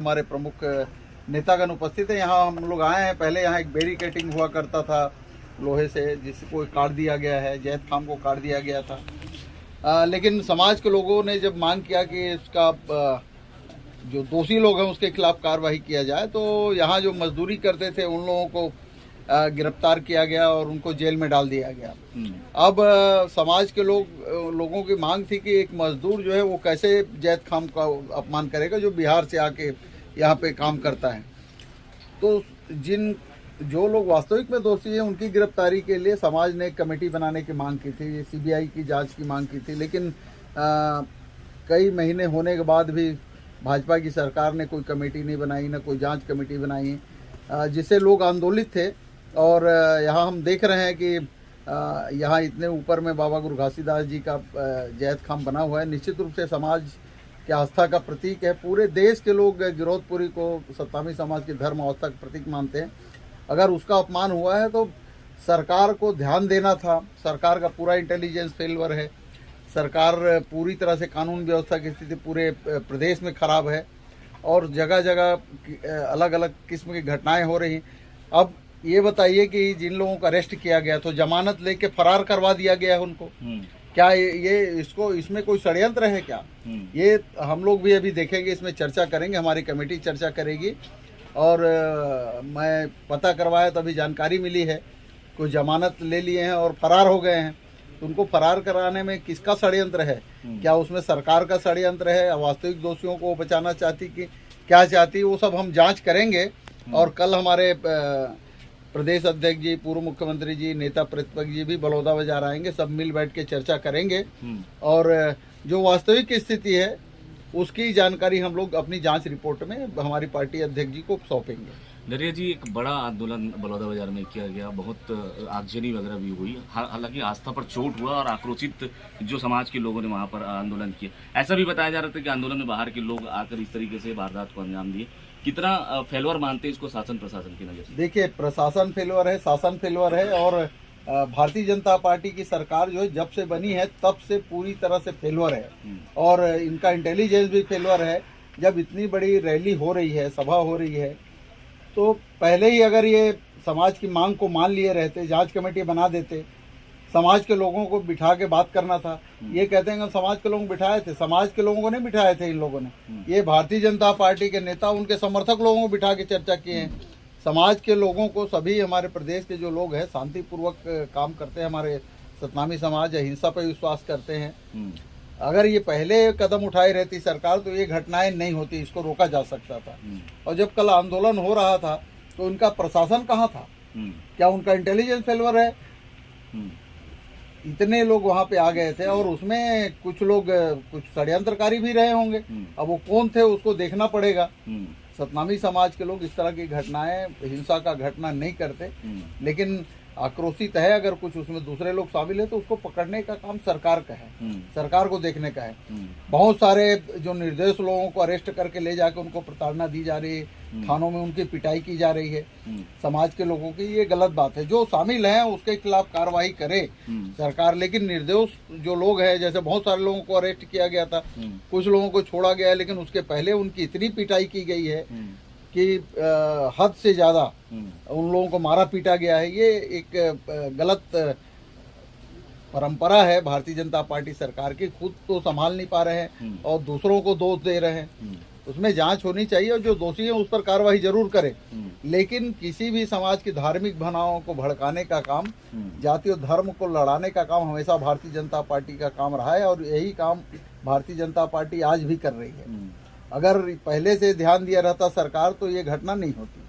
हमारे प्रमुख नेतागण उपस्थित है। यहाँ हम लोग आए हैं। पहले यहाँ एक बैरिकेडिंग हुआ करता था लोहे से, जिसको काट दिया गया है, जैद खान को काट दिया गया था। लेकिन समाज के लोगों ने जब मांग किया कि इसका जो दोषी लोग हैं उसके खिलाफ कार्रवाई किया जाए, तो यहाँ जो मजदूरी करते थे उन लोगों को गिरफ्तार किया गया और उनको जेल में डाल दिया गया। अब समाज के लोगों की मांग थी कि एक मजदूर जो है वो कैसे जैद खान का अपमान करेगा जो बिहार से आके यहाँ पे काम करता है। तो जो लोग वास्तविक में दोषी हैं उनकी गिरफ्तारी के लिए समाज ने एक कमेटी बनाने की मांग की थी, सीबीआई की जांच की मांग की थी। लेकिन कई महीने होने के बाद भी भाजपा की सरकार ने कोई कमेटी नहीं बनाई, न कोई जांच कमेटी बनाई, जिससे लोग आंदोलित थे। और यहाँ हम देख रहे हैं कि यहाँ इतने ऊपर में बाबा गुरु घासीदास जी का जैद खान बना हुआ है। निश्चित रूप से समाज की आस्था का प्रतीक है। पूरे देश के लोग गिरौदपुरी को सतनामी समाज के धर्म आस्था का प्रतीक मानते हैं। अगर उसका अपमान हुआ है तो सरकार को ध्यान देना था। सरकार का पूरा इंटेलिजेंस फेल्योर है। सरकार पूरी तरह से कानून व्यवस्था की स्थिति पूरे प्रदेश में खराब है और जगह जगह अलग अलग किस्म की घटनाएं हो रही। अब ये बताइए कि जिन लोगों को अरेस्ट किया गया तो जमानत लेके फरार करवा दिया गया है उनको। क्या ये इसमें कोई षड्यंत्र है क्या? ये हम लोग भी अभी देखेंगे, इसमें चर्चा करेंगे, हमारी कमेटी चर्चा करेगी। और मैं पता करवाया तभी जानकारी मिली है कुछ जमानत ले लिए हैं और फरार हो गए हैं। तो उनको फरार कराने में किसका षड्यंत्र है? क्या उसमें सरकार का षड्यंत्र है? वास्तविक दोषियों को बचाना चाहती कि क्या चाहती, वो सब हम जांच करेंगे। और कल हमारे प्रदेश अध्यक्ष जी, पूर्व मुख्यमंत्री जी, नेता प्रतिपक्ष जी भी बलौदा बाजार आएंगे। सब मिल बैठ के चर्चा करेंगे और जो वास्तविक स्थिति है उसकी जानकारी हम लोग अपनी जांच रिपोर्ट में हमारी पार्टी अध्यक्ष जी को सौंपेंगे। दरिया जी, एक बड़ा आंदोलन बलौदा बाजार में किया गया, बहुत आगजनी वगैरह भी हुई, हालांकि आस्था पर चोट हुआ और आक्रोशित जो समाज के लोगों ने वहां पर आंदोलन किया। ऐसा भी बताया जा रहा था कि आंदोलन में बाहर के लोग आकर इस तरीके से वारदात को अंजाम दिए। कितना फेल्योर मानते हैं इसको शासन प्रशासन की नजर से? देखिए, प्रशासन फेल्योर है, शासन फेल्योर है और भारतीय जनता पार्टी की सरकार जो है जब से बनी है तब से पूरी तरह से फेल्योर है और इनका इंटेलिजेंस भी फेल्योर है। जब इतनी बड़ी रैली हो रही है, सभा हो रही है, तो पहले ही अगर ये समाज की मांग को मान लिए रहते, जांच कमेटी बना देते, समाज के लोगों को बिठा के बात करना था। ये कहते हैं कि समाज के लोग बिठाए थे, समाज के लोगों को नहीं बिठाए थे इन लोगों ने। ये भारतीय जनता पार्टी के नेता उनके समर्थक लोगों को बिठा के चर्चा किए हैं। समाज के लोगों को, सभी हमारे प्रदेश के जो लोग हैं शांतिपूर्वक काम करते हैं, हमारे सतनामी समाज अहिंसा पर विश्वास करते हैं। अगर ये पहले कदम उठाई रहती सरकार तो ये घटनाएं नहीं होती, इसको रोका जा सकता था। और जब कल आंदोलन हो रहा था तो इनका प्रशासन कहाँ था? क्या उनका इंटेलिजेंस फेल्योर है? इतने लोग वहां पे आ गए थे और उसमें कुछ लोग कुछ षड्यंत्रकारी भी रहे होंगे। अब वो कौन थे उसको देखना पड़ेगा। सतनामी समाज के लोग इस तरह की घटनाएं, हिंसा का घटना नहीं करते, लेकिन आक्रोशित है। अगर कुछ उसमें दूसरे लोग शामिल है तो उसको पकड़ने का काम सरकार का है, सरकार को देखने का है। बहुत सारे जो निर्दोष लोगों को अरेस्ट करके ले जाकर उनको प्रताड़ना दी जा रही है, थानों में उनकी पिटाई की जा रही है समाज के लोगों की, ये गलत बात है। जो शामिल हैं उसके खिलाफ कार्रवाई करे सरकार। लेकिन निर्दोष जो लोग हैं, जैसे बहुत सारे लोगों को अरेस्ट किया गया था, कुछ लोगों को छोड़ा गया है, लेकिन उसके पहले उनकी इतनी पिटाई की गई है कि हद से ज्यादा उन लोगों को मारा पीटा गया है। ये एक गलत परंपरा है भारतीय जनता पार्टी सरकार की। खुद तो संभाल नहीं पा रहे हैं और दूसरों को दोष दे रहे हैं। उसमें जांच होनी चाहिए और जो दोषी है उस पर कार्रवाई जरूर करे। लेकिन किसी भी समाज की धार्मिक भावनाओं को भड़काने का काम, जाति और धर्म को लड़ाने का काम हमेशा भारतीय जनता पार्टी का काम रहा है और यही काम भारतीय जनता पार्टी आज भी कर रही है। अगर पहले से ध्यान दिया रहता सरकार तो ये घटना नहीं होती।